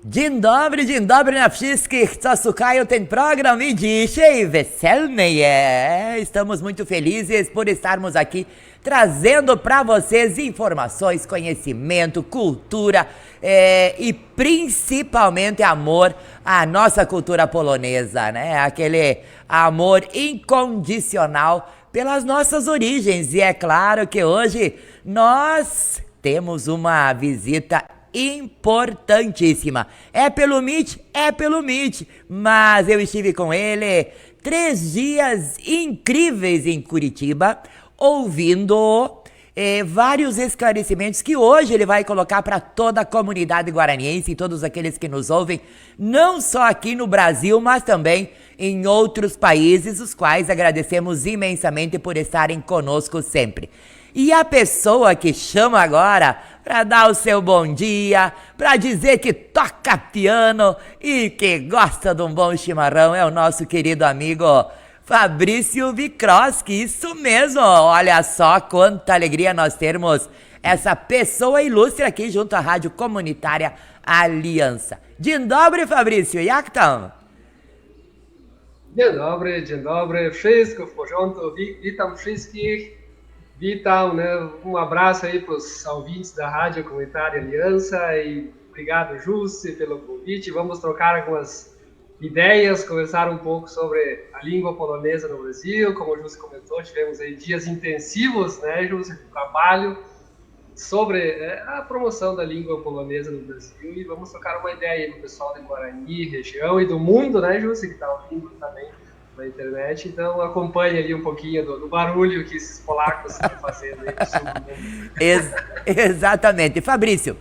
Dzień dobry na wszystkich, co słuchają ten program i dzisiaj weselnie. Estamos muito felizes por estarmos aqui trazendo para vocês informações, conhecimento, cultura e principalmente amor à nossa cultura polonesa, né? Aquele amor incondicional pelas nossas origens. E é claro que hoje nós temos uma visita importantíssima. É pelo Meet? É pelo Meet. Mas eu estive com ele 3 dias incríveis em Curitiba, ouvindo vários esclarecimentos que hoje ele vai colocar para toda a comunidade guaraniense e todos aqueles que nos ouvem, não só aqui no Brasil, mas também em outros países, os quais agradecemos imensamente por estarem conosco sempre. E a pessoa que chama agora para dar o seu bom dia, para dizer que toca piano e que gosta de um bom chimarrão é o nosso querido amigo Fabrício Wikroski. Isso mesmo, olha só quanta alegria nós termos essa pessoa ilustre aqui junto à Rádio Comunitária Aliança. Dzień dobry, Fabrício, jak tam? Dzień dobry, wszystko w porządku, witam wszystkich. Vital, né? Abraço aí para os ouvintes da Rádio Comunitária Aliança e obrigado, Jussi, pelo convite. Vamos trocar algumas ideias, conversar um pouco sobre a língua polonesa no Brasil. Como o Jussi comentou, tivemos aí dias intensivos, né, Jussi, de trabalho sobre a promoção da língua polonesa no Brasil e vamos trocar uma ideia aí com o pessoal de Guarani, região e do mundo, né, Jussi, que está ouvindo também na internet, então acompanhe ali um pouquinho do barulho que esses polacos estão fazendo aí no sul do mundo. Exatamente. Fabrício,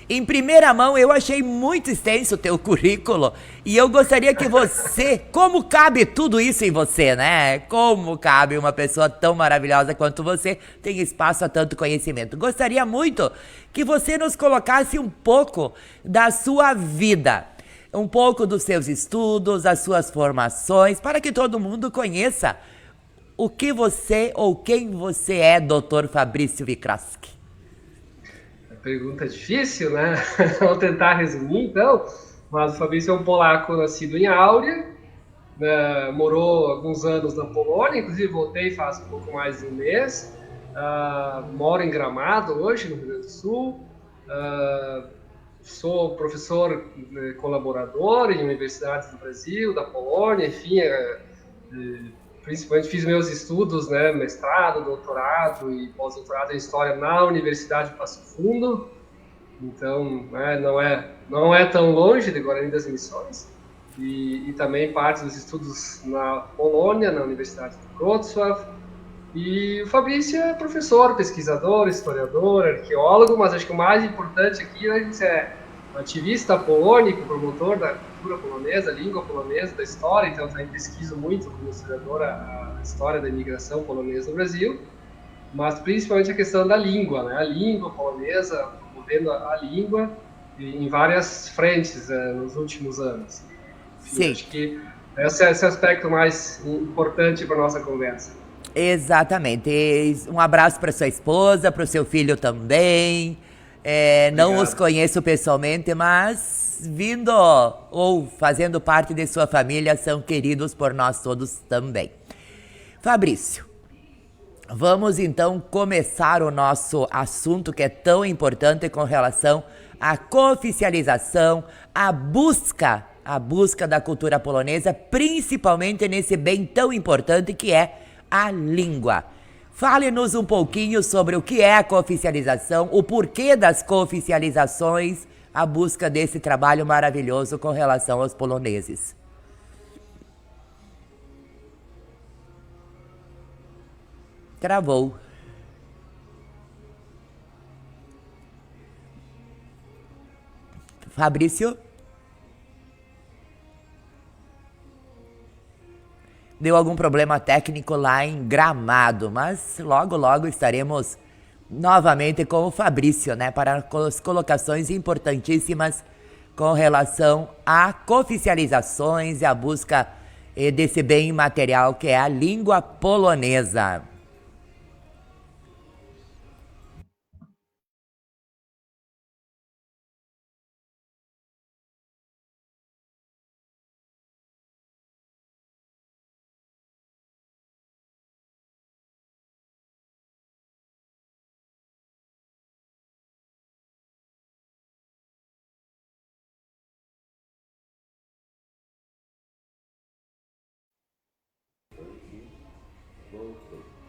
em primeira mão eu achei muito extenso o teu currículo e eu gostaria que você, como cabe tudo isso em você, né? Como cabe uma pessoa tão maravilhosa quanto você, tem espaço a tanto conhecimento. Gostaria muito que você nos colocasse um pouco da sua vida, um pouco dos seus estudos, das suas formações, para que todo mundo conheça o que você ou quem você é, Dr. Fabrício Wikroski. Pergunta difícil, né? Vou tentar resumir, então. Mas o Fabrício é um polaco nascido em Áurea, né? Morou alguns anos na Polônia, inclusive voltei faz um pouco mais de um mês. Moro em Gramado hoje, no Rio Grande do Sul. Sou professor colaborador em universidades do Brasil, da Polônia, enfim, principalmente fiz meus estudos, né, mestrado, doutorado e pós-doutorado em História na Universidade de Passo Fundo, então não é tão longe de Guarani das Missões, e também parte dos estudos na Polônia, na Universidade de Wrocław. E o Fabrício é professor, pesquisador, historiador, arqueólogo, mas acho que o mais importante aqui, né, é um ativista polônico, promotor da cultura polonesa, língua polonesa, da história, então também pesquiso muito como historiador a história da imigração polonesa no Brasil, mas principalmente a questão da língua, né, a língua polonesa, promovendo a língua em várias frentes nos últimos anos. Enfim, Sim. acho que esse é o aspecto mais importante para a nossa conversa. Exatamente. Um abraço para sua esposa, para o seu filho também. Não os conheço pessoalmente, mas vindo ou fazendo parte de sua família, são queridos por nós todos também. Fabrício, vamos então começar o nosso assunto que é tão importante com relação à cooficialização, à busca da cultura polonesa, principalmente nesse bem tão importante que é a língua. Fale-nos um pouquinho sobre o que é a cooficialização, o porquê das cooficializações, a busca desse trabalho maravilhoso com relação aos poloneses. Travou. Fabrício? Deu algum problema técnico lá em Gramado, mas logo estaremos novamente com o Fabrício, né, para as colocações importantíssimas com relação a cooficializações e a busca desse bem imaterial que é a língua polonesa.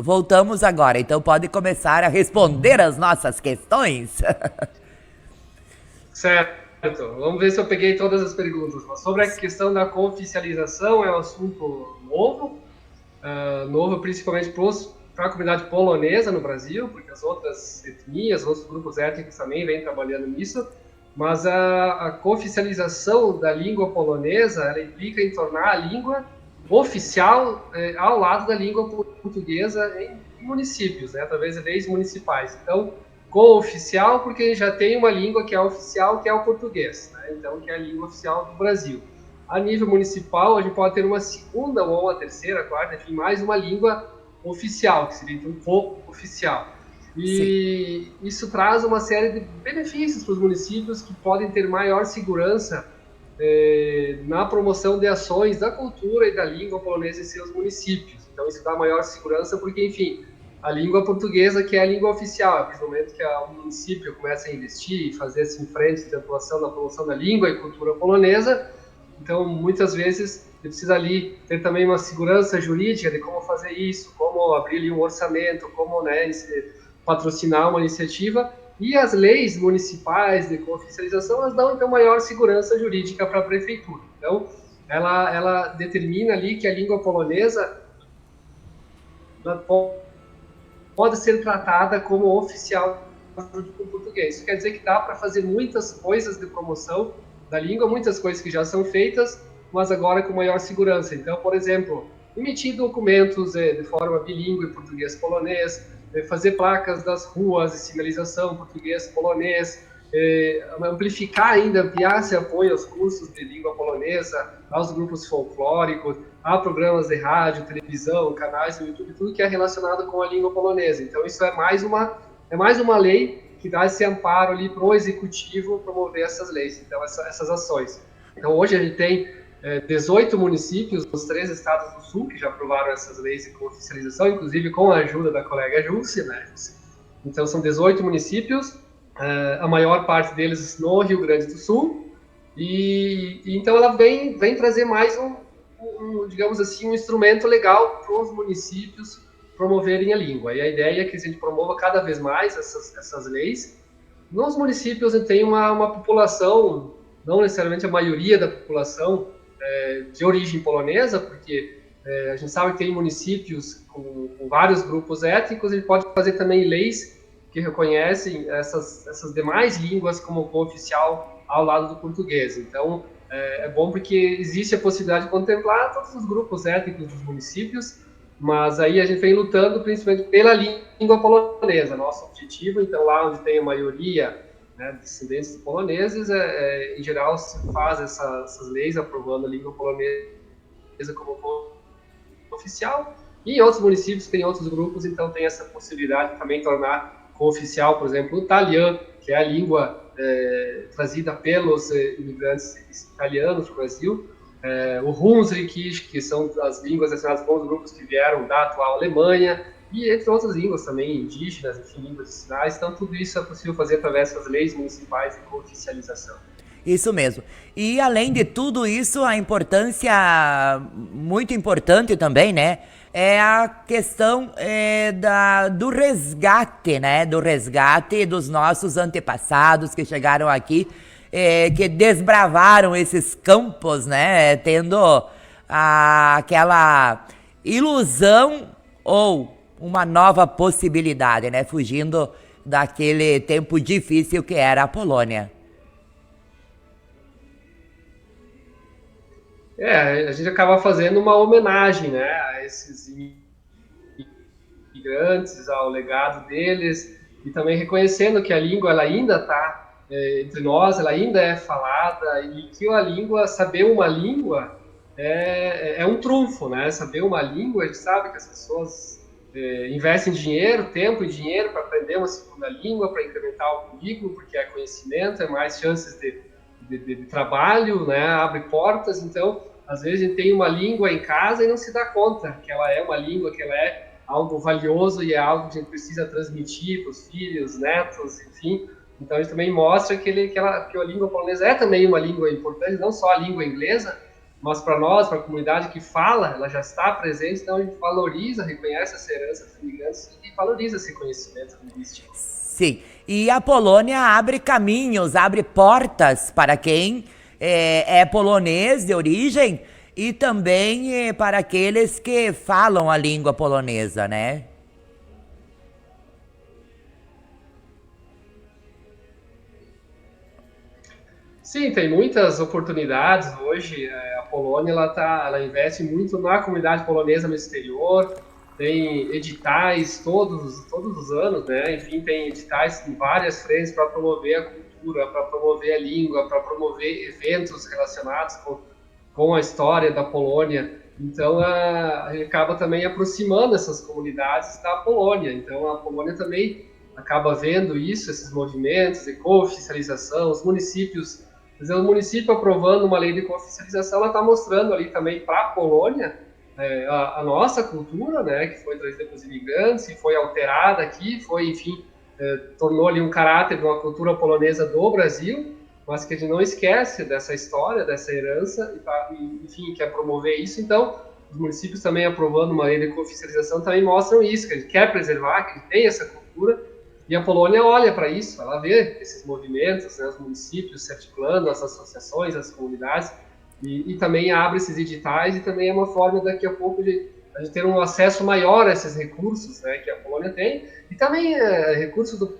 voltamos agora, então pode começar a responder as nossas questões. Certo. Vamos ver se eu peguei todas as perguntas. Sobre a questão da cooficialização, é um assunto novo, principalmente para a comunidade polonesa no Brasil, porque as outras etnias, outros grupos étnicos também vêm trabalhando nisso, mas a cooficialização da língua polonesa, ela implica em tornar a língua oficial ao lado da língua portuguesa em municípios, né, através de leis municipais. Então, co-oficial, porque já tem uma língua que é oficial, que é o português, né? Então, que é a língua oficial do Brasil. A nível municipal, a gente pode ter uma segunda ou uma terceira, quarta, enfim, mais uma língua oficial, que seria então co-oficial. E isso traz uma série de benefícios para os municípios que podem ter maior segurança na promoção de ações da cultura e da língua polonesa em seus municípios. Então, isso dá maior segurança porque, enfim, a língua portuguesa, que é a língua oficial, a partir do momento que o município começa a investir e fazer esse frente de atuação na promoção da língua e cultura polonesa, então muitas vezes ele precisa ali ter também uma segurança jurídica de como fazer isso, como abrir ali um orçamento, como, né, patrocinar uma iniciativa, e as leis municipais de cooficialização, elas dão então maior segurança jurídica para a prefeitura. Então ela determina ali que a língua polonesa pode ser tratada como oficial junto com o português. Isso quer dizer que dá para fazer muitas coisas de promoção da língua, muitas coisas que já são feitas, mas agora com maior segurança. Então, por exemplo, emitir documentos de forma bilíngue, português-polonês, fazer placas das ruas de sinalização português-polonês, amplificar ainda, ampliar esse apoio aos cursos de língua polonesa, aos grupos folclóricos, a programas de rádio, televisão, canais no YouTube, tudo que é relacionado com a língua polonesa. Então, isso é mais uma lei que dá esse amparo ali para o executivo promover essas leis, então essas ações. Então, hoje a gente tem 18 municípios nos 3 estados do Sul que já aprovaram essas leis de cooficialização, inclusive com a ajuda da colega Júcia, né? Então, são 18 municípios, a maior parte deles no Rio Grande do Sul, e então ela vem trazer mais digamos assim, um instrumento legal para os municípios promoverem a língua. E a ideia é que a gente promova cada vez mais essas leis. Nos municípios a gente tem uma população, não necessariamente a maioria da população de origem polonesa, porque a gente sabe que tem municípios com vários grupos étnicos, a gente pode fazer também leis que reconhecem essas demais línguas como cooficial ao lado do português. Então, é bom porque existe a possibilidade de contemplar todos os grupos étnicos dos municípios, mas aí a gente vem lutando principalmente pela língua polonesa. Nosso objetivo, então, lá onde tem a maioria, né, descendentes de poloneses, em geral se faz essas leis aprovando a língua polonesa como oficial, e em outros municípios tem outros grupos, então tem essa possibilidade de também tornar cooficial, por exemplo, o italiano, que é a língua trazida pelos imigrantes italianos para o Brasil, o Hunsrück, que são as línguas ensinadas pelos grupos que vieram da atual Alemanha, e entre outras línguas também, indígenas, enfim, línguas de sinais. Então, tudo isso é possível fazer através das leis municipais de cooficialização. Isso mesmo. E, além de tudo isso, a importância, muito importante também, né, é a questão do resgate, né, do resgate dos nossos antepassados que chegaram aqui, que desbravaram esses campos, né, tendo aquela ilusão ou uma nova possibilidade, né, fugindo daquele tempo difícil que era a Polônia. A gente acaba fazendo uma homenagem, né, a esses imigrantes, ao legado deles, e também reconhecendo que a língua ela ainda está entre nós, ela ainda é falada, e que a língua, saber uma língua é um trunfo, né? Saber uma língua, a gente sabe que as pessoas investem dinheiro, tempo e dinheiro para aprender uma segunda língua, para incrementar o currículo, porque é conhecimento, é mais chances de trabalho, né? Abre portas. Então, às vezes a gente tem uma língua em casa e não se dá conta que ela é uma língua, que ela é algo valioso e é algo que a gente precisa transmitir para os filhos, netos, enfim. Então, isso também mostra que a língua polonesa é também uma língua importante, não só a língua inglesa, mas para nós, para a comunidade que fala, ela já está presente, então a gente valoriza, reconhece essa herança dos imigrantes e valoriza esse conhecimento linguístico. Sim, e a Polônia abre caminhos, abre portas para quem é polonês de origem e também para aqueles que falam a língua polonesa, né? Sim, tem muitas oportunidades hoje. A Polônia ela investe muito na comunidade polonesa no exterior. Tem editais todos os anos, né? Enfim, tem editais em várias frentes para promover a cultura, para promover a língua, para promover eventos relacionados com a história da Polônia. Então, a gente acaba também aproximando essas comunidades da Polônia. Então, a Polônia também acaba vendo isso, esses movimentos de cooficialização, os municípios. Quer dizer, o município aprovando uma lei de cooficialização, ela está mostrando ali também para a Polônia a nossa cultura, né, que foi trazida pelos imigrantes e foi alterada aqui, foi, enfim, tornou ali um caráter de uma cultura polonesa do Brasil, mas que a gente não esquece dessa história, dessa herança, e, enfim, quer promover isso. Então, os municípios também aprovando uma lei de cooficialização também mostram isso, que a gente quer preservar, que a gente tem essa cultura, e a Polônia olha para isso, ela vê esses movimentos, né, os municípios se articulando, as associações, as comunidades, e também abre esses editais, e também é uma forma daqui a pouco de a gente ter um acesso maior a esses recursos, né, que a Polônia tem, e também recursos do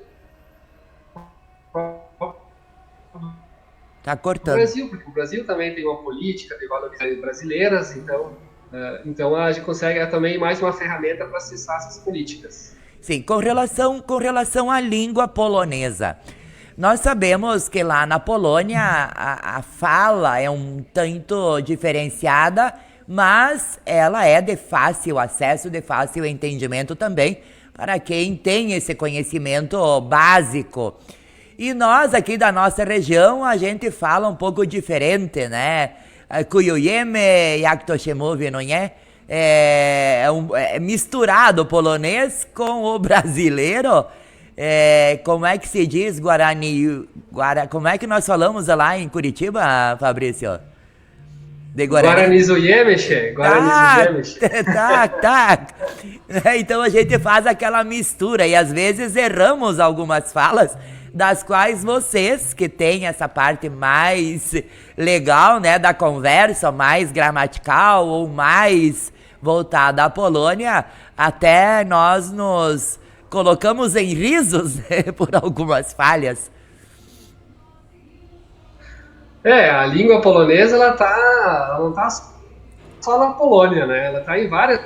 Tá cortando. Brasil, porque o Brasil também tem uma política de valores brasileiras, então a gente consegue também mais uma ferramenta para acessar essas políticas. Sim, com relação à língua polonesa. Nós sabemos que lá na Polônia a fala é um tanto diferenciada, mas ela é de fácil acesso, de fácil entendimento também para quem tem esse conhecimento básico. E nós aqui da nossa região, a gente fala um pouco diferente, né? Kujujemy, jak to się mówi, não é? É misturado o polonês com o brasileiro. Como é que se diz Guarani? Como é que nós falamos lá em Curitiba, Fabrício? De Guarani? Guaranizujemy się. Tá. Então a gente faz aquela mistura e às vezes erramos algumas falas, das quais vocês, que têm essa parte mais legal, né, da conversa, mais gramatical ou mais voltada à Polônia, até nós nos colocamos em risos, né, por algumas falhas. A língua polonesa, ela não está só na Polônia, né? Ela está em várias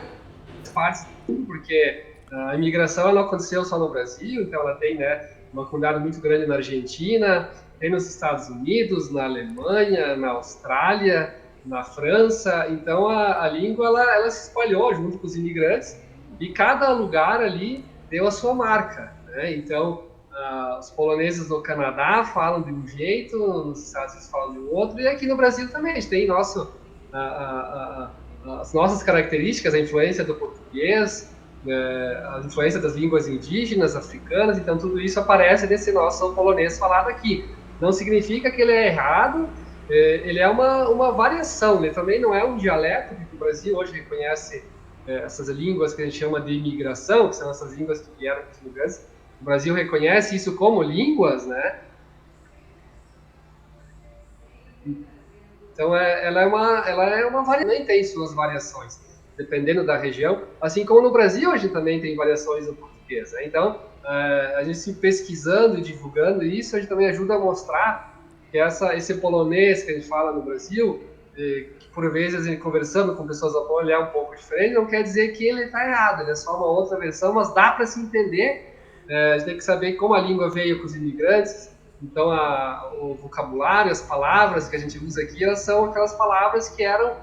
partes do mundo, porque a imigração não aconteceu só no Brasil, então ela tem, né, uma comunidade muito grande na Argentina, tem nos Estados Unidos, na Alemanha, na Austrália, na França. Então a língua ela se espalhou junto com os imigrantes e cada lugar ali deu a sua marca, né? Então os poloneses no Canadá falam de um jeito, nos Estados Unidos falam de outro, e aqui no Brasil também a gente tem as nossas características, a influência do português, a influência das línguas indígenas, africanas. Então tudo isso aparece nesse nosso polonês falado aqui. Não significa que ele é errado, ele é uma variação, ele também não é um dialeto, porque o Brasil hoje reconhece essas línguas que a gente chama de imigração, que são essas línguas que vieram dos imigrantes. O Brasil reconhece isso como línguas, né? Então ela é uma variação, também tem suas variações, dependendo da região, assim como no Brasil a gente também tem variações no português, né? Então a gente se pesquisando e divulgando isso, a gente também ajuda a mostrar que esse polonês que a gente fala no Brasil, que por vezes a gente conversando com pessoas da Polônia é um pouco diferente, não quer dizer que ele está errado, ele é só uma outra versão, mas dá para se entender. A gente tem que saber como a língua veio com os imigrantes. Então o vocabulário, as palavras que a gente usa aqui, elas são aquelas palavras que eram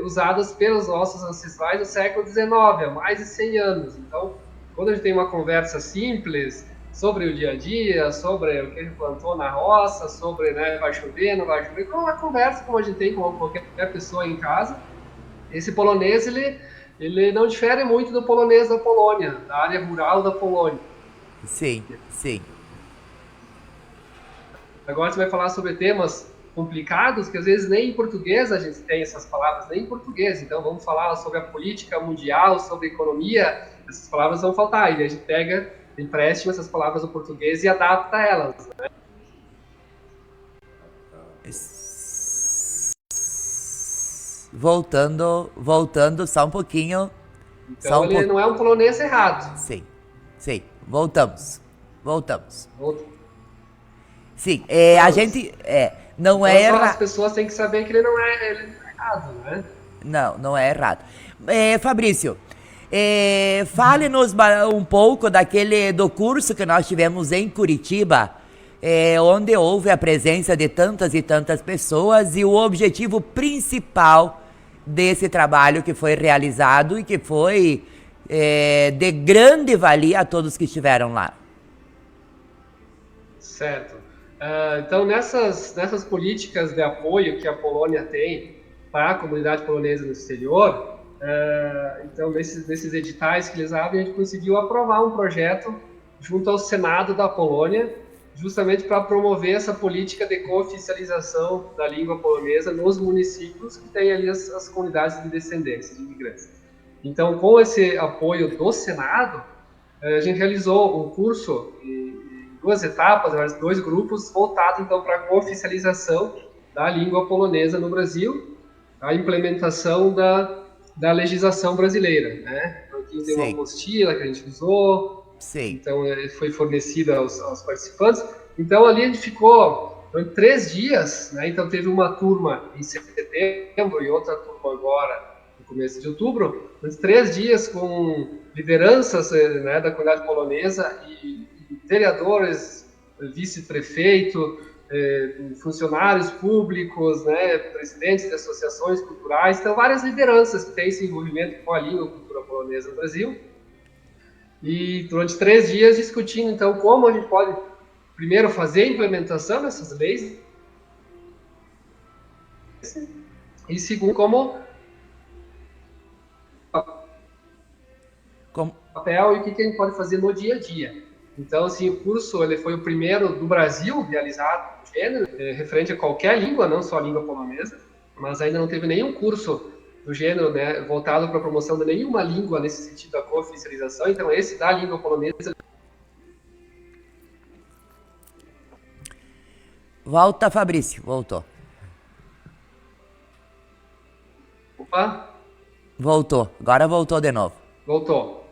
usadas pelos nossos ancestrais no século XIX, há mais de 100 anos. Então, quando a gente tem uma conversa simples sobre o dia a dia, sobre o que a gente plantou na roça, sobre, né, vai chover, não vai chover, como uma conversa como a gente tem com qualquer pessoa em casa, esse polonês, ele não difere muito do polonês da Polônia, da área rural da Polônia. Sim. Agora você vai falar sobre temas complicados que às vezes nem em português a gente tem essas palavras, nem em português. Então vamos falar sobre a política mundial, sobre economia, essas palavras vão faltar. E a gente pega, empréstimo essas palavras do português e adapta elas, né? Voltando só um pouquinho. Então ele não é um polonês errado. Sim, voltamos. Sim, a gente não é errado. As pessoas têm que saber que ele não é errado, né? Não é errado. Fabrício, fale-nos um pouco do curso que nós tivemos em Curitiba, onde houve a presença de tantas e tantas pessoas e o objetivo principal desse trabalho que foi realizado e que foi de grande valia a todos que estiveram lá. Certo. Então, nessas políticas de apoio que a Polônia tem para a comunidade polonesa no exterior, então, nesses editais que eles abrem, a gente conseguiu aprovar um projeto junto ao Senado da Polônia, justamente para promover essa política de cooficialização da língua polonesa nos municípios que têm ali as comunidades de descendentes de imigrantes. Então, com esse apoio do Senado, a gente realizou um curso em 2 etapas, 2 grupos, voltado então para a cooficialização da língua polonesa no Brasil, a implementação da legislação brasileira, né? Então, aqui tem uma apostila que a gente usou. Sim. Então, foi fornecida aos participantes. Então, ali a gente ficou 3 dias, né? Então, teve uma turma em setembro e outra turma agora, no começo de outubro. 3 dias com lideranças, né, da comunidade polonesa e vereadores, vice-prefeito, funcionários públicos, né, presidentes de associações culturais. Então, várias lideranças que têm esse envolvimento com a língua e cultura polonesa no Brasil. E durante 3 dias discutindo, então, como a gente pode, primeiro, fazer a implementação dessas leis, e segundo, como papel e o que a gente pode fazer no dia a dia. Então, assim, o curso ele foi o primeiro do Brasil realizado no gênero, referente a qualquer língua, não só a língua polonesa, mas ainda não teve nenhum curso do gênero, né, voltado para a promoção de nenhuma língua nesse sentido da cooficialização. Então, esse da língua polonesa. Volta, Fabrício. Voltou. Opa. Voltou. Agora voltou de novo. Voltou.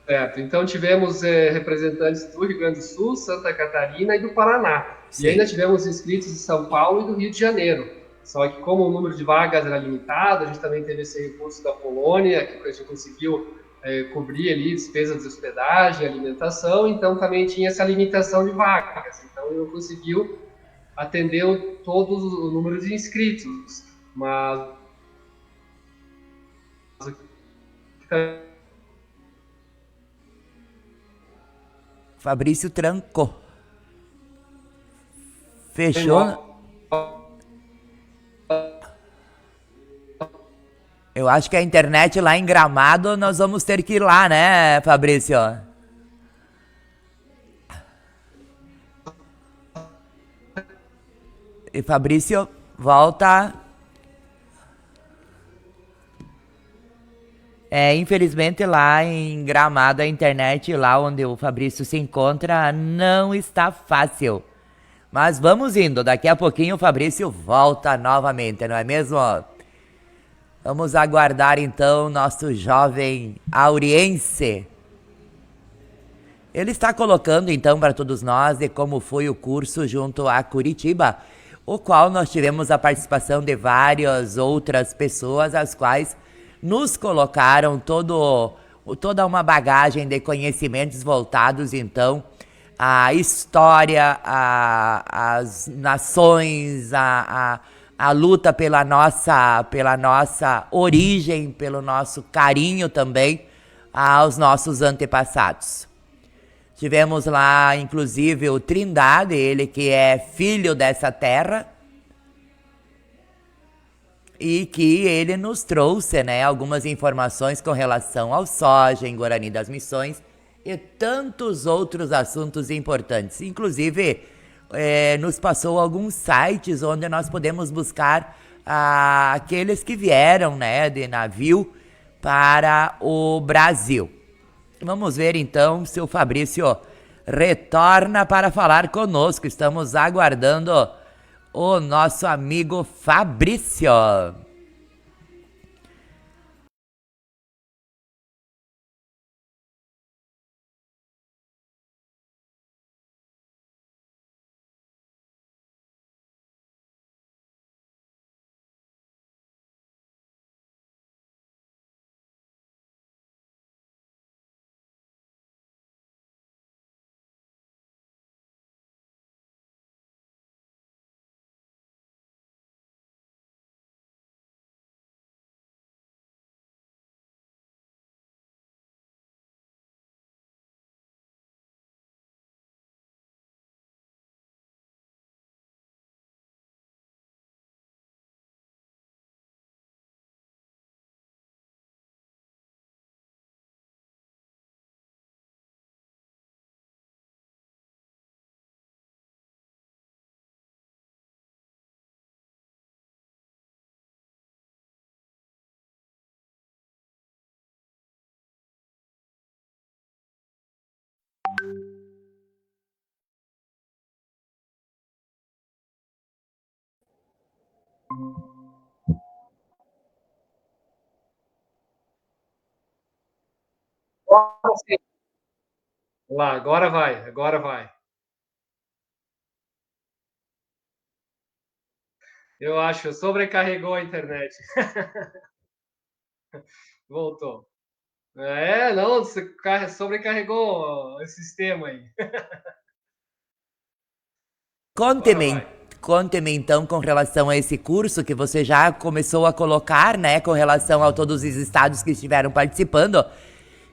Certo. Então, tivemos representantes do Rio Grande do Sul, Santa Catarina e do Paraná. Sim. E ainda tivemos inscritos de São Paulo e do Rio de Janeiro. Só que como o número de vagas era limitado, a gente também teve esse recurso da Polônia, que a gente conseguiu cobrir ali despesas de hospedagem, alimentação, então também tinha essa limitação de vagas. Então eu conseguiu atender todo o número de inscritos, mas Fabrício trancou. Fechou. Eu acho que a internet lá em Gramado, nós vamos ter que ir lá, né, Fabrício? E Fabrício, volta. Infelizmente lá em Gramado, a internet lá onde o Fabrício se encontra não está fácil. Mas vamos indo, daqui a pouquinho o Fabrício volta novamente, não é mesmo? Vamos aguardar então nosso jovem auriense. Ele está colocando então para todos nós de como foi o curso junto a Curitiba, o qual nós tivemos a participação de várias outras pessoas, as quais nos colocaram toda uma bagagem de conhecimentos voltados então à história, às nações, a luta pela nossa origem, pelo nosso carinho também aos nossos antepassados. Tivemos lá, inclusive, o Trindade, ele que é filho dessa terra, e que ele nos trouxe, né, algumas informações com relação ao soja em Guarani das Missões e tantos outros assuntos importantes, inclusive nos passou alguns sites onde nós podemos buscar aqueles que vieram, né, de navio para o Brasil. Vamos ver então se o Fabrício retorna para falar conosco. Estamos aguardando o nosso amigo Fabrício. Lá, agora vai, agora vai. Eu acho, sobrecarregou a internet. Voltou. Não, você sobrecarregou o sistema aí. Agora Conte-me, vai. conte-me então com relação a esse curso que você já começou a colocar, né, com relação a todos os estados que estiveram participando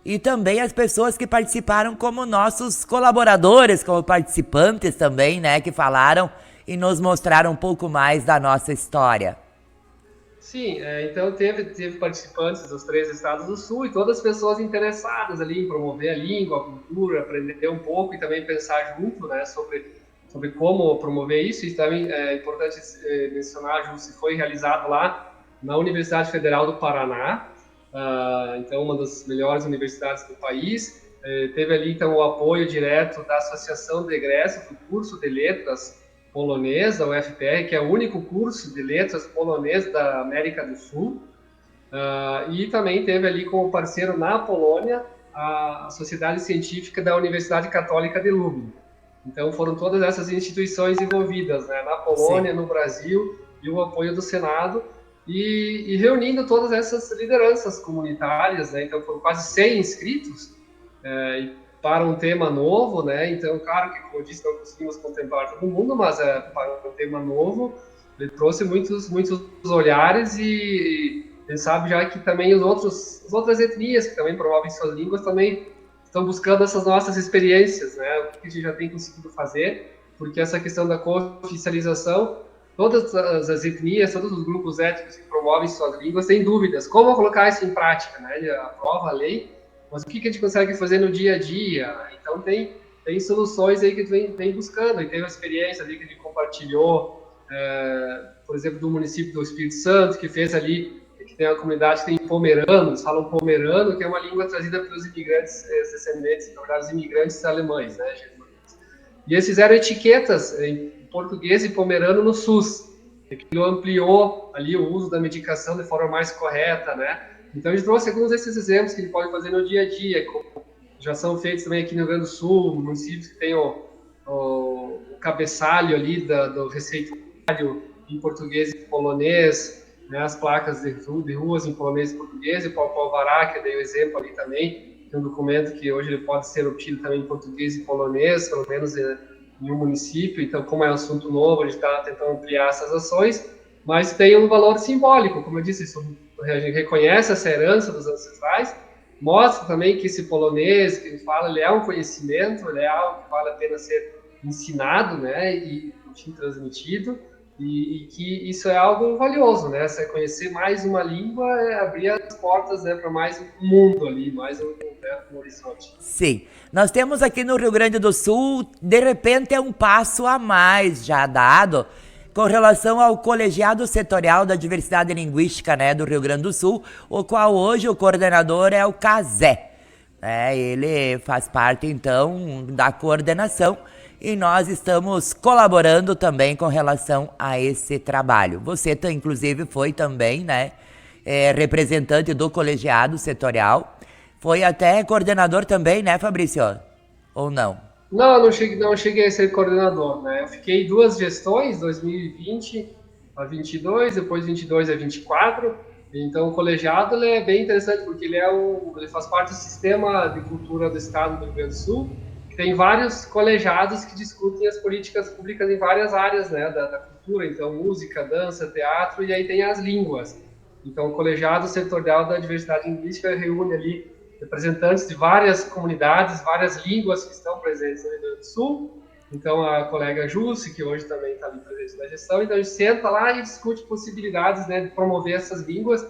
e também as pessoas que participaram como nossos colaboradores, como participantes também, né, que falaram e nos mostraram um pouco mais da nossa história. Sim, então teve participantes dos 3 estados do Sul e todas as pessoas interessadas ali em promover a língua, a cultura, aprender um pouco e também pensar junto, né, sobre como promover isso. E também é importante mencionar, Ju, se foi realizado lá na Universidade Federal do Paraná, então uma das melhores universidades do país. Teve ali então o apoio direto da Associação de Egressos do curso de Letras polonesa, o FPR, que é o único curso de letras polonês da América do Sul, e também teve ali como parceiro na Polônia a Sociedade Científica da Universidade Católica de Lublin. Então foram todas essas instituições envolvidas, né, na Polônia, Sim. no Brasil, e o apoio do Senado, e reunindo todas essas lideranças comunitárias, né, então foram quase 100 inscritos, para um tema novo, né? Então, claro que, como eu disse, não conseguimos contemplar todo mundo, mas para um tema novo, ele trouxe muitos olhares e quem sabe já que também as outras etnias que também promovem suas línguas também estão buscando essas nossas experiências, né? O que a gente já tem conseguido fazer, porque essa questão da cooficialização, todas as etnias, todos os grupos étnicos que promovem suas línguas têm dúvidas. Como colocar isso em prática, né? Ele aprova a lei, mas o que a gente consegue fazer no dia a dia? Então, tem soluções aí que a gente vem buscando, e tem uma experiência ali que a gente compartilhou, por exemplo, do município do Espírito Santo, que fez ali, que tem uma comunidade que tem pomeranos, falam pomerano, que é uma língua trazida pelos imigrantes descendentes, na verdade, os imigrantes alemães, né? E eles fizeram etiquetas em português e pomerano no SUS. Aquilo ampliou ali o uso da medicação de forma mais correta, né? Então, a gente trouxe alguns desses exemplos que ele pode fazer no dia a dia, como já são feitos também aqui no Rio Grande do Sul, municípios que têm o cabeçalho ali do receituário em português e polonês, né, as placas de ruas em polonês e português, e o Alvará, que eu dei o exemplo ali também, tem um documento que hoje ele pode ser obtido também em português e polonês, pelo menos em um município. Então, como é um assunto novo, a gente está tentando ampliar essas ações, mas tem um valor simbólico, como eu disse, a gente reconhece essa herança dos ancestrais, mostra também que esse polonês que a gente fala, ele é um conhecimento, ele é algo que vale a pena ser ensinado, né, e transmitido, e que isso é algo valioso, né? Você conhecer mais uma língua é abrir as portas, né, para mais um mundo ali, mais um horizonte. Sim, nós temos aqui no Rio Grande do Sul, de repente é um passo a mais já dado com relação ao colegiado setorial da diversidade linguística, né, do Rio Grande do Sul, o qual hoje o coordenador é o Cazé. Ele faz parte então da coordenação e nós estamos colaborando também com relação a esse trabalho. Você inclusive foi também, né, representante do colegiado setorial, foi até coordenador também, né, Fabrício? Ou não? Não cheguei a ser coordenador, né? Eu fiquei 2 gestões, 2020 a 22, depois 22 a 24. Então, o colegiado ele é bem interessante porque ele faz parte do sistema de cultura do Estado do Rio Grande do Sul, que tem vários colegiados que discutem as políticas públicas em várias áreas, né, da cultura. Então, música, dança, teatro, e aí tem as línguas. Então, o colegiado setorial da diversidade linguística reúne ali representantes de várias comunidades, várias línguas que estão presentes no Rio Grande do Sul. Então, a colega Jusce, que hoje também está ali presente na gestão, então a gente senta lá e discute possibilidades, né, de promover essas línguas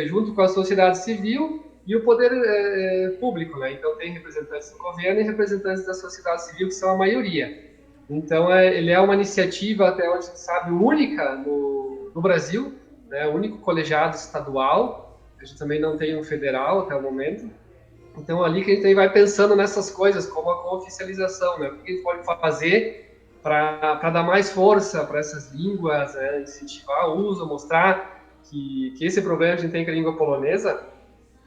junto com a sociedade civil e o poder público, né? Então, tem representantes do governo e representantes da sociedade civil, que são a maioria. Então, ele é uma iniciativa, até onde se sabe, única no Brasil, né? O único colegiado estadual. A gente também não tem um federal até o momento. Então, ali que a gente vai pensando nessas coisas, como a cooficialização, né? O que a gente pode fazer para dar mais força para essas línguas, né? Incentivar o uso, mostrar que esse problema a gente tem com a língua polonesa,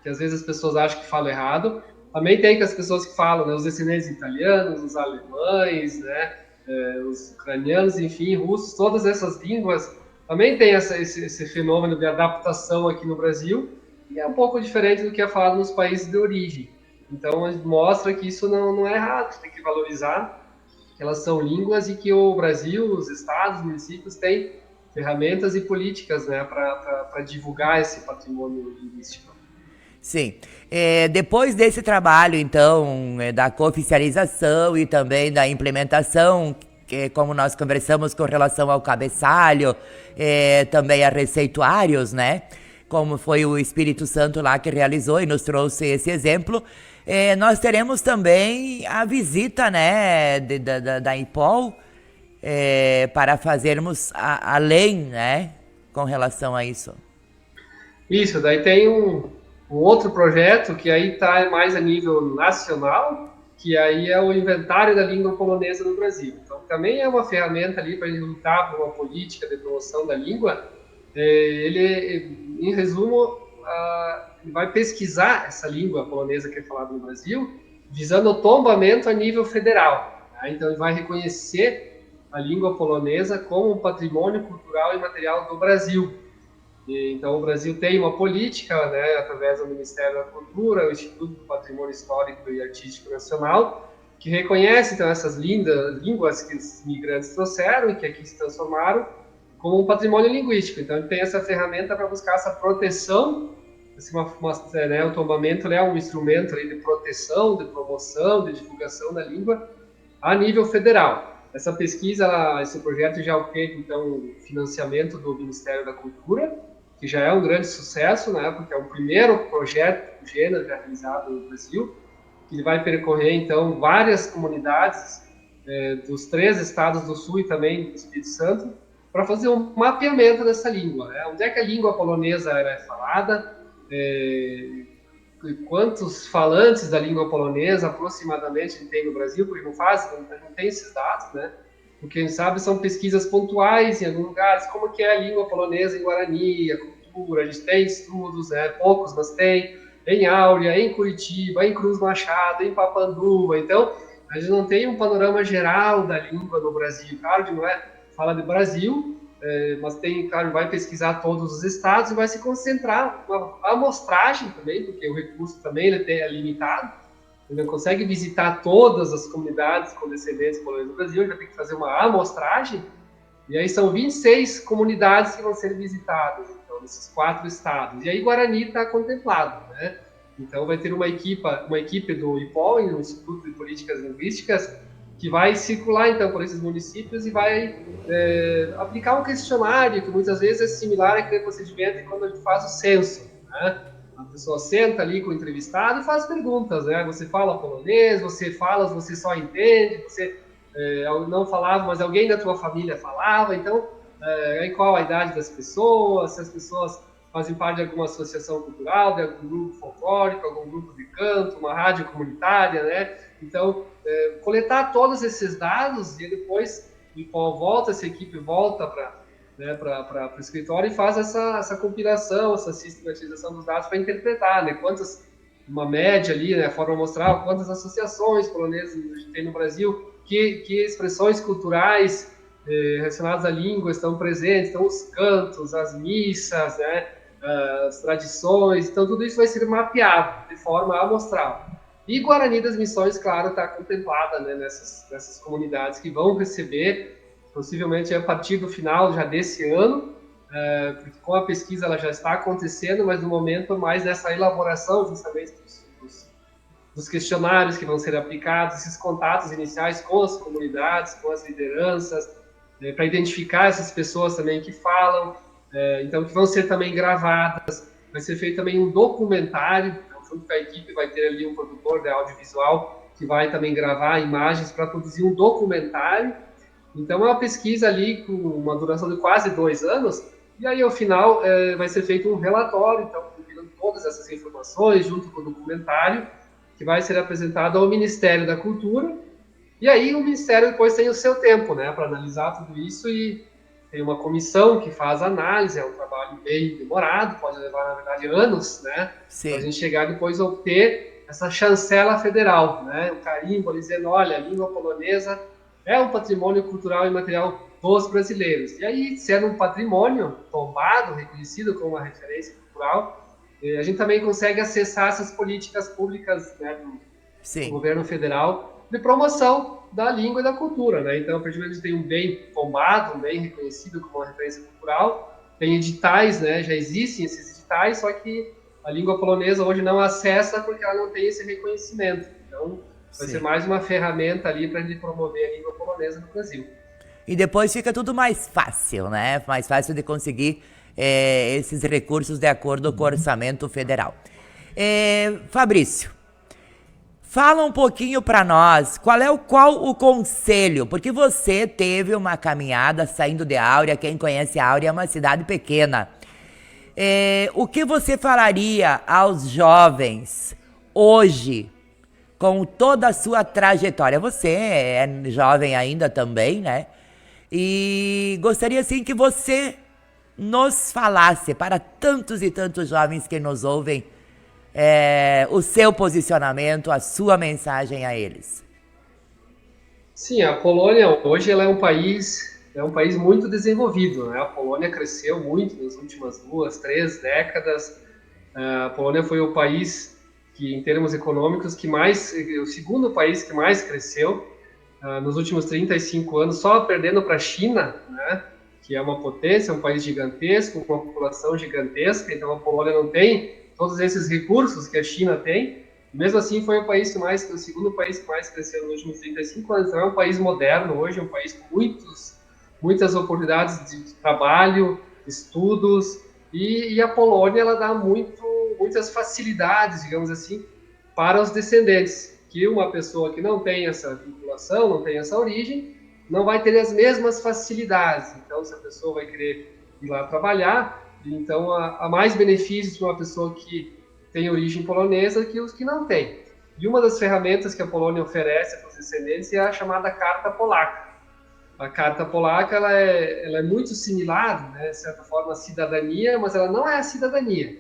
que às vezes as pessoas acham que falam errado, também tem com as pessoas que falam, né? Os descendentes italianos, os alemães, né? Os ucranianos, enfim, russos, todas essas línguas também tem esse fenômeno de adaptação aqui no Brasil, e é um pouco diferente do que é falado nos países de origem. Então, mostra que isso não é errado, tem que valorizar que elas são línguas e que o Brasil, os estados, os municípios têm ferramentas e políticas, né, para divulgar esse patrimônio linguístico. Sim. Depois desse trabalho, então, da cooficialização e também da implementação, como nós conversamos com relação ao cabeçalho, também a receituários, né? Como foi o Espírito Santo lá que realizou e nos trouxe esse exemplo, nós teremos também a visita, né, da IPOL, para fazermos além, né, com relação a isso. Isso, daí tem um outro projeto que aí está mais a nível nacional, que aí é o inventário da língua polonesa no Brasil. Então, também é uma ferramenta ali para lutar por uma política de promoção da língua. Ele, em resumo, vai pesquisar essa língua polonesa que é falada no Brasil, visando o tombamento a nível federal. Tá? Então, ele vai reconhecer a língua polonesa como um patrimônio cultural e material do Brasil. Então, o Brasil tem uma política, né, através do Ministério da Cultura, o Instituto do Patrimônio Histórico e Artístico Nacional, que reconhece, então, essas línguas que os migrantes trouxeram e que aqui se transformaram como um patrimônio linguístico. Então, ele tem essa ferramenta para buscar essa proteção, o tombamento é um instrumento aí de proteção, de promoção, de divulgação da língua a nível federal. Essa pesquisa, esse projeto já obteve, então, financiamento do Ministério da Cultura, que já é um grande sucesso, né, porque é o primeiro projeto do gênero já realizado no Brasil, que ele vai percorrer, então, várias comunidades dos 3 estados do Sul e também do Espírito Santo, para fazer um mapeamento dessa língua. Né? Onde é que a língua polonesa é falada, quantos falantes da língua polonesa aproximadamente a gente tem no Brasil, porque não tem esses dados, né? O que a gente sabe são pesquisas pontuais em alguns lugares, como que é a língua polonesa em Guarani, a cultura, a gente tem estudos, poucos, mas tem, em Áurea, em Curitiba, em Cruz Machado, em Papanduva. Então, a gente não tem um panorama geral da língua no Brasil. Claro que não fala de Brasil, mas tem, claro, vai pesquisar todos os estados e vai se concentrar na amostragem também, porque o recurso também é limitado. Ele não consegue visitar todas as comunidades com descendentes poloneses do Brasil, ele vai ter que fazer uma amostragem, e aí são 26 comunidades que vão ser visitadas, então, nesses 4 estados. E aí Guarani está contemplado, né? Então vai ter uma equipe do IPOL, no Instituto de Políticas Linguísticas, que vai circular, então, por esses municípios e vai aplicar um questionário, que muitas vezes é similar àquele procedimento quando a gente faz o censo, né? A pessoa senta ali com o entrevistado e faz perguntas, né? Você fala polonês, você fala, você só entende, você não falava, mas alguém da tua família falava, então, qual a idade das pessoas, se as pessoas fazem parte de alguma associação cultural, de algum grupo folclórico, algum grupo de canto, uma rádio comunitária, né? Então, coletar todos esses dados e depois, essa equipe volta para o escritório e faz essa compilação, essa sistematização dos dados para interpretar, né? Uma média ali, né? A forma mostrar quantas associações polonesas a gente tem no Brasil, que expressões culturais relacionadas à língua estão presentes, então os cantos, as missas, né? As tradições, então tudo isso vai ser mapeado de forma amostral. E Guarani das Missões, claro, está contemplada, né, nessas comunidades que vão receber, possivelmente a partir do final já desse ano, porque com a pesquisa ela já está acontecendo, mas no momento mais nessa elaboração justamente dos questionários que vão ser aplicados, esses contatos iniciais com as comunidades, com as lideranças, para identificar essas pessoas também que falam, então que vão ser também gravadas, vai ser feito também um documentário, junto com a equipe vai ter ali um produtor de audiovisual que vai também gravar imagens para produzir um documentário. Então é uma pesquisa ali com uma duração de quase 2 anos, e aí ao final vai ser feito um relatório, então compilando todas essas informações junto com o documentário, que vai ser apresentado ao Ministério da Cultura, e aí o Ministério depois tem o seu tempo, né, para analisar tudo isso, e tem uma comissão que faz a análise, é um trabalho bem demorado, pode levar, na verdade, anos, né, para a gente chegar depois a obter essa chancela federal, né, o carimbo ali dizendo, olha, a língua polonesa é um patrimônio cultural e material dos brasileiros. E aí, sendo um patrimônio tombado, reconhecido como uma referência cultural, a gente também consegue acessar essas políticas públicas, né, do governo federal de promoção da língua e da cultura, né? Então, a partir do momento que a gente tem um bem tombado, um bem reconhecido como uma referência cultural, tem editais, né? Já existem esses editais, só que a língua polonesa hoje não acessa porque ela não tem esse reconhecimento. Então, vai ser mais uma ferramenta ali para a gente promover a língua polonesa no Brasil. E depois fica tudo mais fácil, né? Mais fácil de conseguir esses recursos de acordo com o orçamento federal. Fabrício, fala um pouquinho para nós, qual o conselho, porque você teve uma caminhada saindo de Áurea, quem conhece Áurea é uma cidade pequena. O que você falaria aos jovens hoje, com toda a sua trajetória? Você é jovem ainda também, né? E gostaria, assim, que você nos falasse para tantos e tantos jovens que nos ouvem, o seu posicionamento, a sua mensagem a eles. Sim, a Polônia hoje ela é um país muito desenvolvido, né? A Polônia cresceu muito nas últimas 2, 3 décadas. A Polônia foi o país que, em termos econômicos, o segundo país que mais cresceu nos últimos 35 anos, só perdendo para a China, né? Que é uma potência, um país gigantesco, com uma população gigantesca. Então a Polônia não tem todos esses recursos que a China tem. Mesmo assim, foi o segundo país que mais cresceu nos últimos 35 anos. Então, é um país moderno hoje, um país com muitas oportunidades de trabalho, estudos, e a Polônia ela dá muitas facilidades, digamos assim, para os descendentes, que uma pessoa que não tem essa vinculação, não tem essa origem, não vai ter as mesmas facilidades. Então, se a pessoa vai querer ir lá trabalhar, então há mais benefícios para uma pessoa que tem origem polonesa que os que não têm. E uma das ferramentas que a Polônia oferece para os descendentes é a chamada Carta Polaca. A Carta Polaca ela é muito similar, né, de certa forma, à cidadania, mas ela não é a cidadania.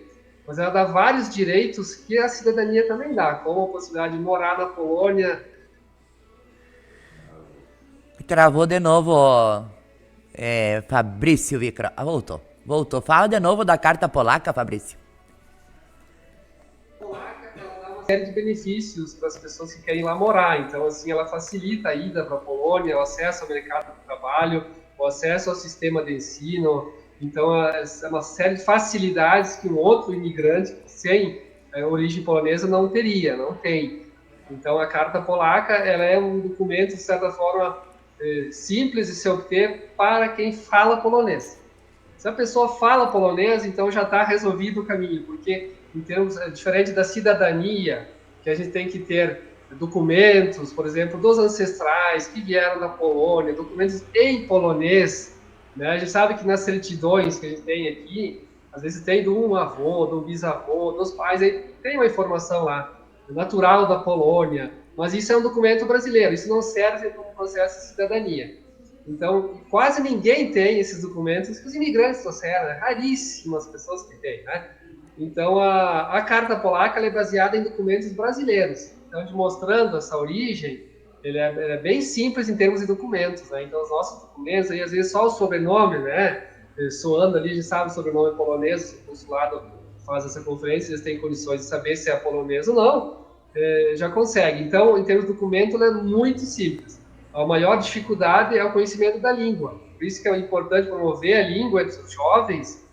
Mas ela dá vários direitos que a cidadania também dá, como a possibilidade de morar na Polônia. Travou de novo, Fabrício Vicro. Voltou. Fala de novo da Carta Polaca, Fabrício. Série de benefícios para as pessoas que querem lá morar. Então, assim, ela facilita a ida para a Polônia, o acesso ao mercado de trabalho, o acesso ao sistema de ensino. Então, é uma série de facilidades que um outro imigrante sem origem polonesa não tem. Então, a Carta Polaca, ela é um documento, de certa forma, simples de se obter para quem fala polonês. Se a pessoa fala polonês, então já está resolvido o caminho, porque em termos diferente da cidadania, que a gente tem que ter documentos, por exemplo, dos ancestrais que vieram da Polônia, documentos em polonês, né? A gente sabe que nas certidões que a gente tem aqui, às vezes tem de um avô, de um bisavô, dos pais, aí tem uma informação lá, natural da Polônia, mas isso é um documento brasileiro, isso não serve para um processo de cidadania. Então, quase ninguém tem esses documentos que os imigrantes trouxeram, é raríssimas pessoas que têm, né? Então, a Carta Polaca ela é baseada em documentos brasileiros. Então, demonstrando essa origem, ele é bem simples em termos de documentos, né? Então, os nossos documentos, aí, às vezes, só o sobrenome, né? Soando ali, a gente sabe o sobrenome polonês, o consulado faz essa conferência, eles têm condições de saber se é polonês ou não, já consegue. Então, em termos de documento, ele é muito simples. A maior dificuldade é o conhecimento da língua. Por isso que é importante promover a língua entre os jovens,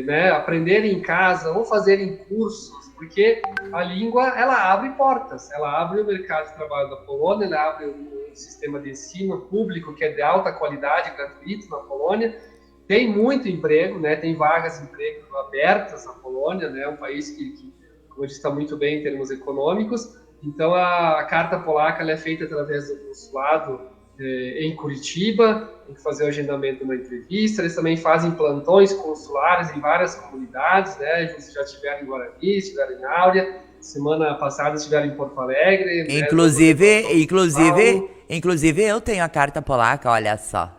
né, aprenderem em casa ou fazerem cursos, porque a língua, ela abre portas, ela abre o mercado de trabalho da Polônia, ela abre um sistema de ensino público que é de alta qualidade, gratuito na Polônia, tem muito emprego, né, tem vagas de emprego abertas na Polônia, né, um país que como eu disse, está muito bem em termos econômicos. Então, a Carta Polaca ela é feita através do consulado em Curitiba, tem que fazer o agendamento de uma entrevista, eles também fazem plantões consulares em várias comunidades, né? Eles já estiveram em Guarani, estiveram em Áurea, semana passada estiveram em Porto Alegre. Inclusive eu tenho a Carta Polaca, olha só.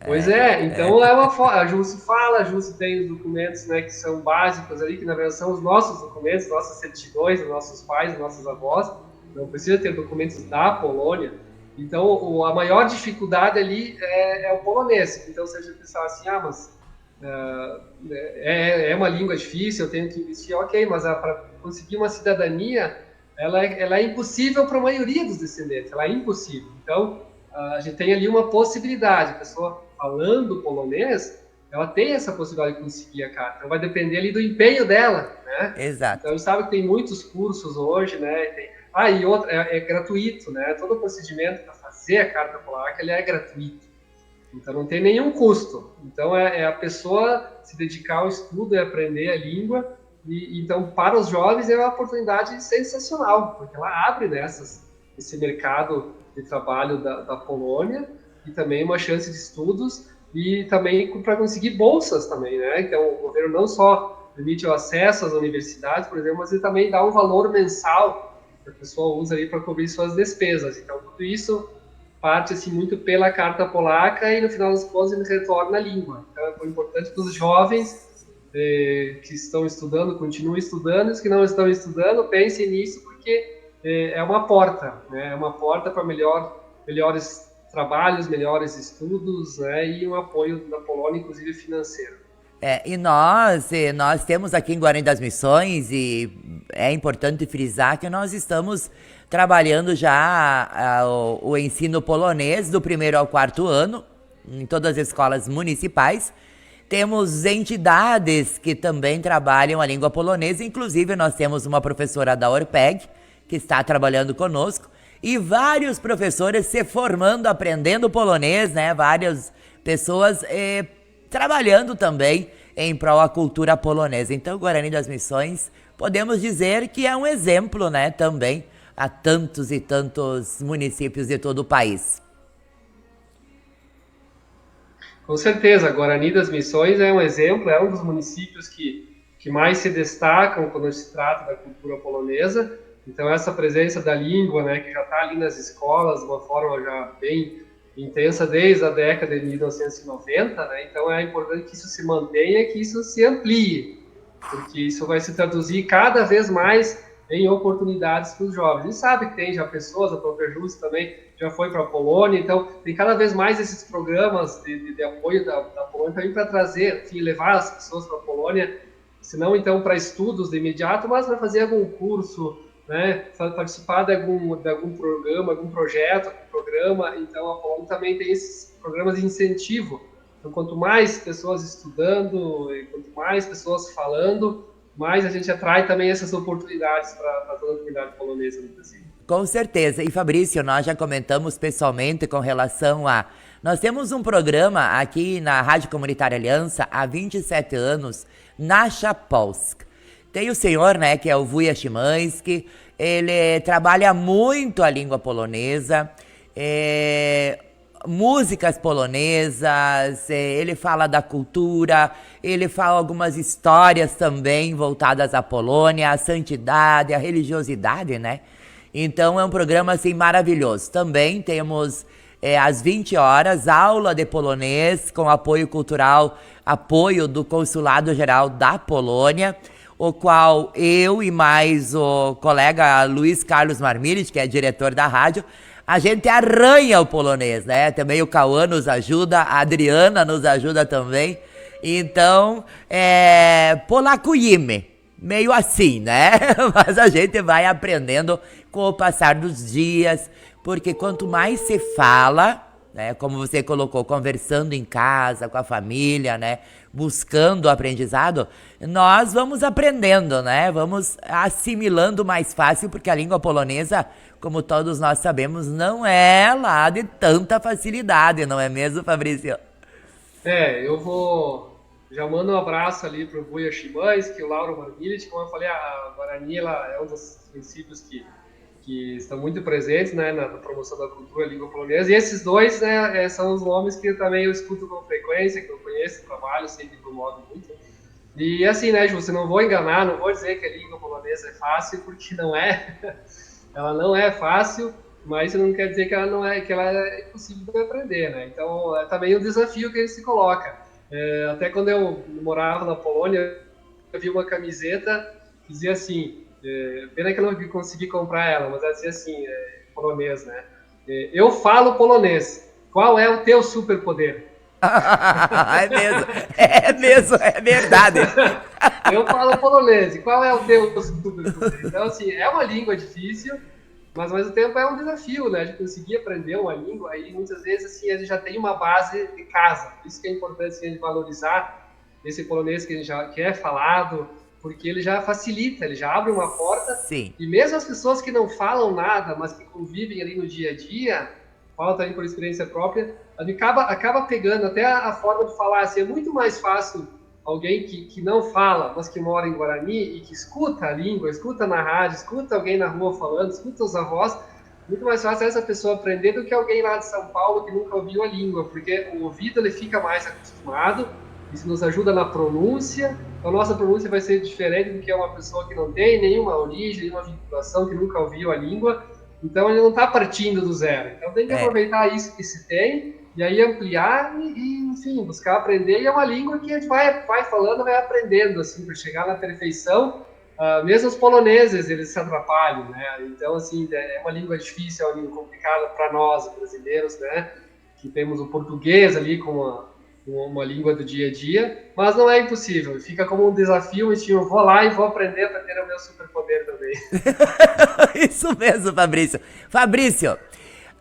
Pois então a Jússi fala, a Jússi tem os documentos, né, que são básicos ali, que na verdade são os nossos documentos, nossas certidões, dos nossos pais, dos nossos avós, não precisa ter documentos da Polônia. Então, a maior dificuldade ali é o polonês. Então, se a gente pensar assim, mas é uma língua difícil, eu tenho que investir, ok, mas para conseguir uma cidadania, ela é impossível para a maioria dos descendentes, ela é impossível. Então, a gente tem ali uma possibilidade, a pessoa falando polonês, ela tem essa possibilidade de conseguir a carta. Então vai depender ali do empenho dela, né? Exato. Então a gente sabe que tem muitos cursos hoje, né? E outra, é gratuito, né? Todo o procedimento para fazer a carta polaca, ele é gratuito. Então não tem nenhum custo. Então é a pessoa se dedicar ao estudo e aprender a língua. Então para os jovens é uma oportunidade sensacional, porque ela abre esse mercado de trabalho da Polônia e também uma chance de estudos e também para conseguir bolsas também, né? Então o governo não só permite o acesso às universidades, por exemplo, mas ele também dá um valor mensal que a pessoa usa aí para cobrir suas despesas. Então tudo isso parte assim muito pela Carta Polaca e no final das contas ele retorna à língua. Então é importante para os jovens que estão estudando, continuem estudando, e os que não estão estudando, pensem nisso porque é uma porta, né? É uma porta para melhores trabalhos, melhores estudos, né? E um apoio da Polônia, inclusive financeiro. E nós temos aqui em Guarani das Missões, e é importante frisar que nós estamos trabalhando já o ensino polonês do 1º ao 4º ano, em todas as escolas municipais. Temos entidades que também trabalham a língua polonesa, inclusive nós temos uma professora da Orpeg, que está trabalhando conosco, e vários professores se formando, aprendendo polonês, né? Várias pessoas trabalhando também em prol da cultura polonesa. Então, Guarani das Missões, podemos dizer que é um exemplo, né? Também a tantos e tantos municípios de todo o país. Com certeza, Guarani das Missões é um exemplo, é um dos municípios que mais se destacam quando se trata da cultura polonesa. Então, essa presença da língua, né, que já está ali nas escolas de uma forma já bem intensa desde a década de 1990, né? Então, é importante que isso se mantenha, que isso se amplie, porque isso vai se traduzir cada vez mais em oportunidades para os jovens. A gente sabe que tem já pessoas, a própria Jússi também já foi para a Polônia, então tem cada vez mais esses programas de apoio da Polônia também para trazer, enfim, levar as pessoas para a Polônia, se não então para estudos de imediato, mas para fazer algum curso, né, participar de algum programa, algum projeto, algum programa. Então a Polônia também tem esses programas de incentivo. Então quanto mais pessoas estudando, e quanto mais pessoas falando, mais a gente atrai também essas oportunidades para toda a comunidade polonesa no Brasil. Com certeza. E Fabrício, nós já comentamos pessoalmente com relação a... Nós temos um programa aqui na Rádio Comunitária Aliança há 27 anos, na Chapolsk. Tem o senhor, né, que é o Wuja Szymański, ele trabalha muito a língua polonesa, músicas polonesas, ele fala da cultura, ele fala algumas histórias também voltadas à Polônia, à santidade, à religiosidade, né? Então é um programa assim maravilhoso. Também temos às 20 horas aula de polonês com apoio cultural, apoio do Consulado Geral da Polônia, o qual eu e mais o colega Luiz Carlos Marmirit, que é diretor da rádio, a gente arranha o polonês, né? Também o Cauã nos ajuda, a Adriana nos ajuda também. Então, polakujemy, meio assim, né? Mas a gente vai aprendendo com o passar dos dias, porque quanto mais se fala, né? Como você colocou, conversando em casa, com a família, né? Buscando o aprendizado, nós vamos aprendendo, né? Vamos assimilando mais fácil, porque a língua polonesa, como todos nós sabemos, não é lá de tanta facilidade, não é mesmo, Fabrício? Já mando um abraço ali para o Wuja Szymański, o Lauro Marmilit. Como eu falei, a Guarani ela é um dos princípios que estão muito presentes, né, na promoção da cultura e língua polonesa. E esses dois, né, são os nomes que também eu escuto com frequência, que eu conheço, trabalho, sei que promovem muito. E assim, né, Ju, você não vou enganar, não vou dizer que a língua polonesa é fácil, porque não é. Ela não é fácil, mas isso não quer dizer que ela é impossível de aprender, né? Então, é também um desafio que ele se coloca. Até quando eu morava na Polônia, eu vi uma camiseta que dizia assim, pena que eu não consegui comprar ela, mas ela dizia assim, polonês, né? Eu falo polonês, qual é o teu superpoder? É mesmo, é verdade. Eu falo polonês, e qual é o teu superpoder? Então, assim, é uma língua difícil, mas ao mesmo tempo é um desafio, né? De conseguir aprender uma língua, aí muitas vezes, assim, a gente já tem uma base de casa. Por isso que é importante assim, a gente valorizar esse polonês que é falado, porque ele já facilita, ele já abre uma porta. Sim. E mesmo as pessoas que não falam nada, mas que convivem ali no dia a dia, falo também por experiência própria, acaba pegando até a forma de falar. Assim, é muito mais fácil alguém que não fala, mas que mora em Guarani e que escuta a língua, escuta na rádio, escuta alguém na rua falando, escuta os avós, muito mais fácil essa pessoa aprender do que alguém lá de São Paulo que nunca ouviu a língua, porque o ouvido ele fica mais acostumado, isso nos ajuda na pronúncia, a nossa pronúncia vai ser diferente do que uma pessoa que não tem nenhuma origem, nenhuma vinculação, que nunca ouviu a língua, então ele não está partindo do zero. Então tem que aproveitar isso que se tem, e aí ampliar e, enfim, buscar aprender. E é uma língua que a gente vai falando, vai aprendendo, assim, para chegar na perfeição. Mesmo os poloneses, eles se atrapalham, né? Então, assim, é uma língua difícil, é uma língua complicada para nós, brasileiros, né? Que temos o português ali como uma língua do dia a dia, mas não é impossível. Fica como um desafio, e eu vou lá e vou aprender para ter o meu superpoder também. Isso mesmo, Fabrício. Fabrício,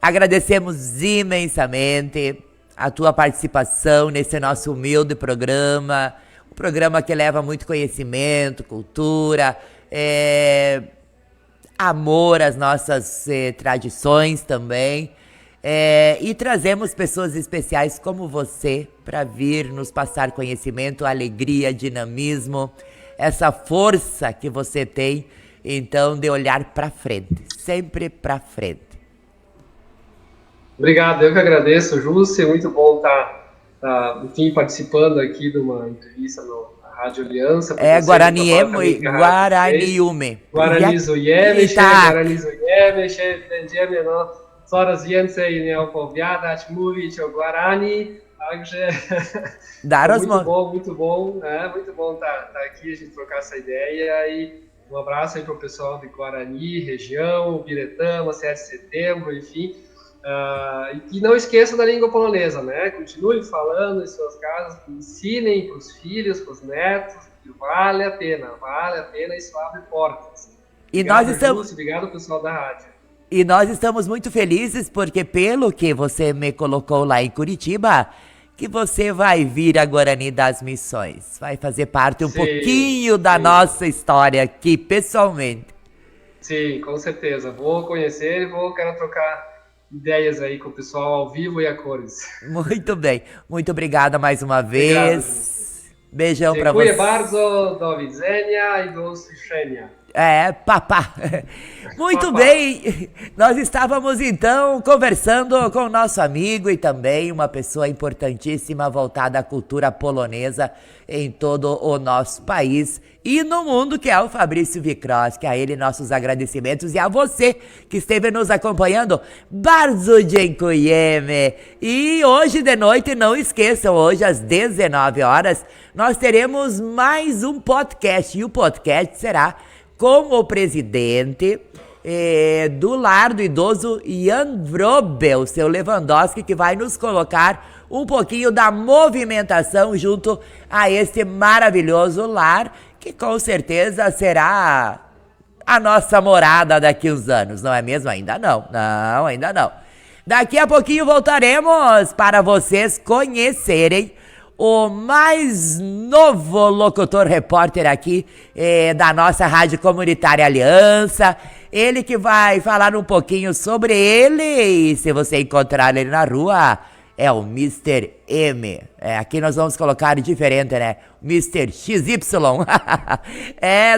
agradecemos imensamente a tua participação nesse nosso humilde programa, um programa que leva muito conhecimento, cultura, amor às nossas tradições também, e trazemos pessoas especiais como você para vir nos passar conhecimento, alegria, dinamismo, essa força que você tem, então, de olhar para frente, sempre para frente. Obrigado, eu que agradeço, Júcia, muito bom estar enfim, participando aqui de uma entrevista na Rádio Aliança. Guaraniume. Guarani-Zujemy, będziemy coraz więcej opowiadać, mówić o Guarani, także muito bom estar aqui, a gente trocar essa ideia e um abraço aí para o pessoal de Guarani, região, Biretama, 7 de setembro, enfim. E que não esqueçam da língua polonesa, né? Continuem falando em suas casas, ensinem para os filhos, para os netos, que vale a pena, isso abre portas. Obrigado, pessoal da rádio. E nós estamos muito felizes porque, pelo que você me colocou lá em Curitiba, que você vai vir a Guarani das Missões, vai fazer parte pouquinho da nossa história aqui, pessoalmente. Sim, com certeza. Vou conhecer e quero trocar ideias aí com o pessoal ao vivo e a cores. Muito bem. Muito obrigada mais uma Obrigado. vez. Beijão pra Dziękuję você. bardzo, do widzenia e do usłyszenia. Papá. Muito Papá. bem, nós estávamos então conversando com o nosso amigo e também uma pessoa importantíssima voltada à cultura polonesa em todo o nosso país e no mundo, que é o Fabrício Wichrowski. A ele nossos agradecimentos e a você que esteve nos acompanhando. Bardzo dziękujemy. E hoje de noite, não esqueçam, hoje às 19 horas, nós teremos mais um podcast e o podcast será com o presidente do lar do idoso Jan Wrobel, o seu Lewandowski, que vai nos colocar um pouquinho da movimentação junto a este maravilhoso lar, que com certeza será a nossa morada daqui uns anos, não é mesmo? Ainda não, ainda não. Daqui a pouquinho voltaremos para vocês conhecerem o mais novo locutor repórter aqui da nossa Rádio Comunitária Aliança. Ele que vai falar um pouquinho sobre ele, e se você encontrar ele na rua, é o Mr. M. Aqui nós vamos colocar diferente, né? Mr. XY.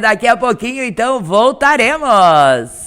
Daqui a pouquinho então voltaremos.